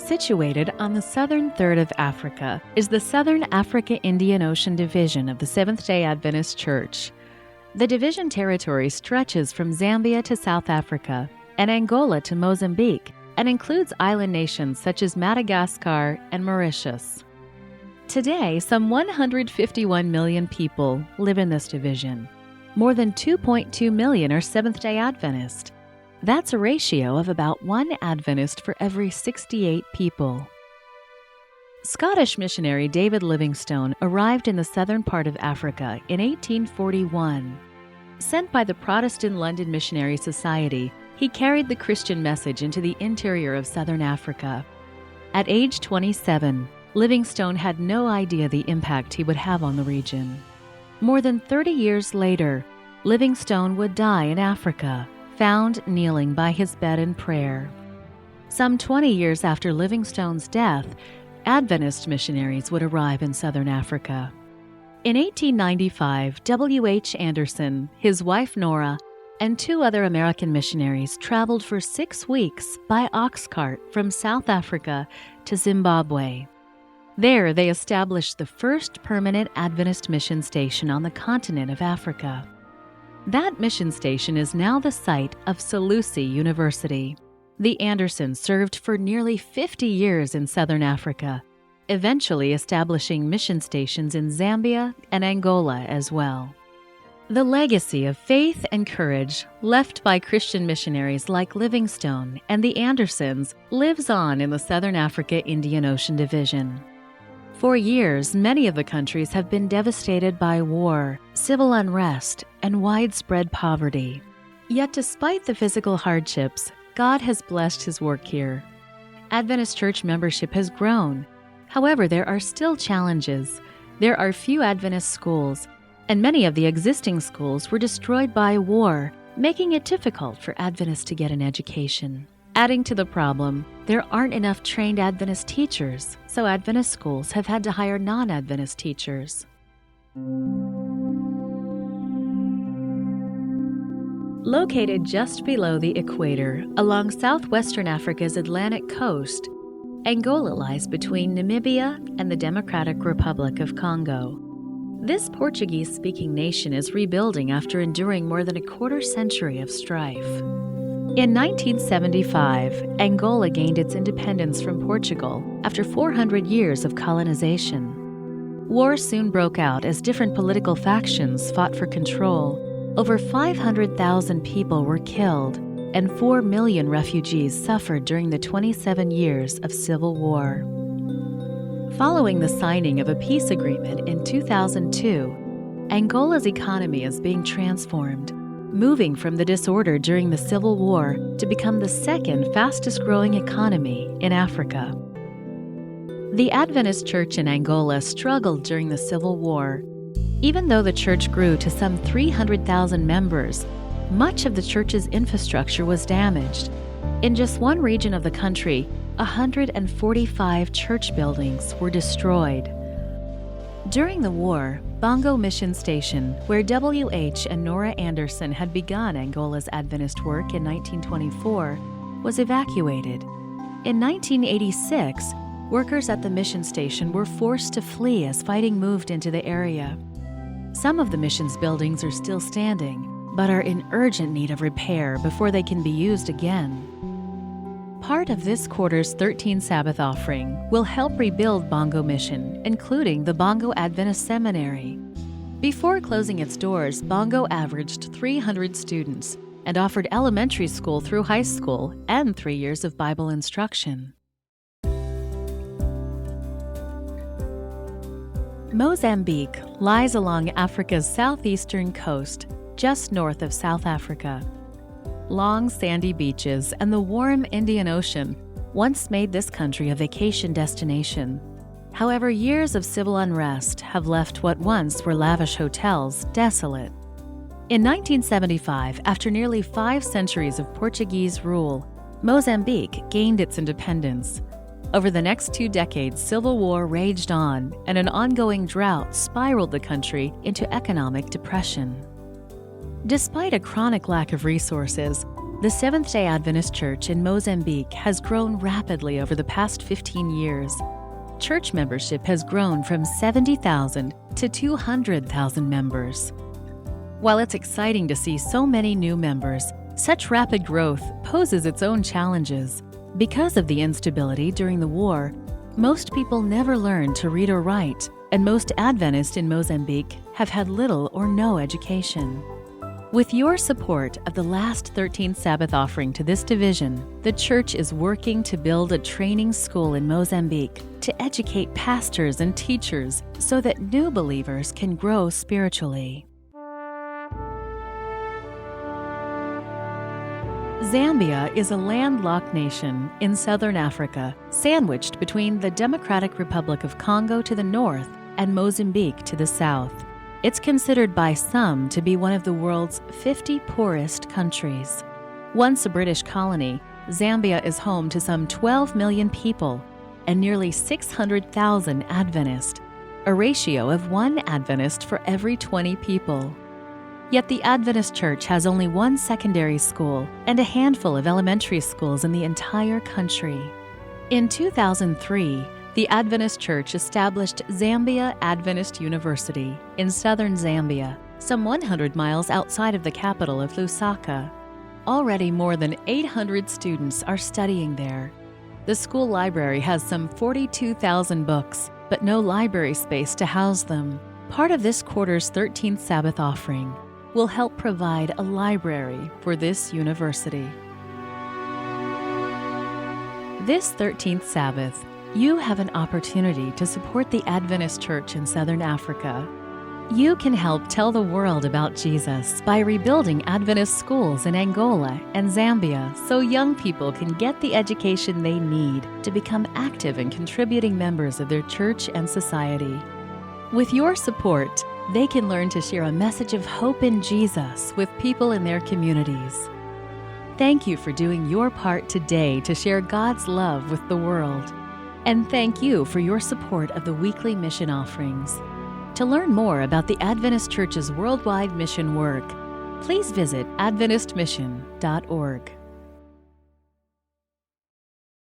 Situated on the southern third of Africa is the Southern Africa Indian Ocean Division of the Seventh-day Adventist Church. The division territory stretches from Zambia to South Africa and Angola to Mozambique and includes island nations such as Madagascar and Mauritius. Today, some 151 million people live in this division. More than 2.2 million are Seventh-day Adventist. That's a ratio of about one Adventist for every 68 people. Scottish missionary David Livingstone arrived in the southern part of Africa in 1841. Sent by the Protestant London Missionary Society, he carried the Christian message into the interior of southern Africa. At age 27, Livingstone had no idea the impact he would have on the region. More than 30 years later, Livingstone would die in Africa, found kneeling by his bed in prayer. Some 20 years after Livingstone's death, Adventist missionaries would arrive in southern Africa. In 1895, W.H. Anderson, his wife Nora, and two other American missionaries traveled for 6 weeks by ox cart from South Africa to Zimbabwe. There, they established the first permanent Adventist mission station on the continent of Africa. That mission station is now the site of Salusi University. The Andersons served for nearly 50 years in southern Africa, eventually establishing mission stations in Zambia and Angola as well. The legacy of faith and courage left by Christian missionaries like Livingstone and the Andersons lives on in the Southern Africa Indian Ocean Division. For years, many of the countries have been devastated by war, civil unrest, and widespread poverty. Yet despite the physical hardships, God has blessed His work here. Adventist church membership has grown. However, there are still challenges. There are few Adventist schools, and many of the existing schools were destroyed by war, making it difficult for Adventists to get an education. Adding to the problem, there aren't enough trained Adventist teachers, so Adventist schools have had to hire non-Adventist teachers. Located just below the equator, along southwestern Africa's Atlantic coast, Angola lies between Namibia and the Democratic Republic of Congo. This Portuguese-speaking nation is rebuilding after enduring more than a quarter century of strife. In 1975, Angola gained its independence from Portugal after 400 years of colonization. War soon broke out as different political factions fought for control. Over 500,000 people were killed, and 4 million refugees suffered during the 27 years of civil war. Following the signing of a peace agreement in 2002, Angola's economy is being transformed, moving from the disorder during the Civil War to become the second fastest-growing economy in Africa. The Adventist Church in Angola struggled during the Civil War. Even though the church grew to some 300,000 members, much of the church's infrastructure was damaged. In just one region of the country, 145 church buildings were destroyed. During the war, Bongo Mission Station, where W.H. and Nora Anderson had begun Angola's Adventist work in 1924, was evacuated. In 1986, workers at the mission station were forced to flee as fighting moved into the area. Some of the mission's buildings are still standing, but are in urgent need of repair before they can be used again. Part of this quarter's 13 Sabbath offering will help rebuild Bongo Mission, including the Bongo Adventist Seminary. Before closing its doors, Bongo averaged 300 students and offered elementary school through high school and 3 years of Bible instruction. Mozambique lies along Africa's southeastern coast, just north of South Africa. Long sandy beaches and the warm Indian Ocean once made this country a vacation destination. However, years of civil unrest have left what once were lavish hotels desolate. In 1975, after nearly 5 centuries of Portuguese rule, Mozambique gained its independence. Over the next 2 decades, civil war raged on, and an ongoing drought spiraled the country into economic depression. Despite a chronic lack of resources, The Seventh-day Adventist Church in Mozambique has grown rapidly over the past 15 years. Church membership has grown from 70,000 to 200,000 members. While it's exciting to see so many new members, such rapid growth poses its own challenges. Because of the instability during the war, most people never learned to read or write, and most Adventists in Mozambique have had little or no education. With your support of the last 13th Sabbath offering to this division, the church is working to build a training school in Mozambique to educate pastors and teachers so that new believers can grow spiritually. Zambia is a landlocked nation in southern Africa, sandwiched between the Democratic Republic of Congo to the north and Mozambique to the south. It's considered by some to be one of the world's 50 poorest countries. Once a British colony, Zambia is home to some 12 million people and nearly 600,000 Adventists, a ratio of 1 Adventist for every 20 people. Yet the Adventist Church has only 1 secondary school and a handful of elementary schools in the entire country. In 2003, the Adventist Church established Zambia Adventist University in southern Zambia, some 100 miles outside of the capital of Lusaka. Already more than 800 students are studying there. The school library has some 42,000 books, but no library space to house them. Part of this quarter's 13th Sabbath offering will help provide a library for this university. This 13th Sabbath, you have an opportunity to support the Adventist Church in Southern Africa. You can help tell the world about Jesus by rebuilding Adventist schools in Angola and Zambia so young people can get the education they need to become active and contributing members of their church and society. With your support, they can learn to share a message of hope in Jesus with people in their communities. Thank you for doing your part today to share God's love with the world. And thank you for your support of the weekly mission offerings. To learn more about the Adventist Church's worldwide mission work, please visit adventistmission.org.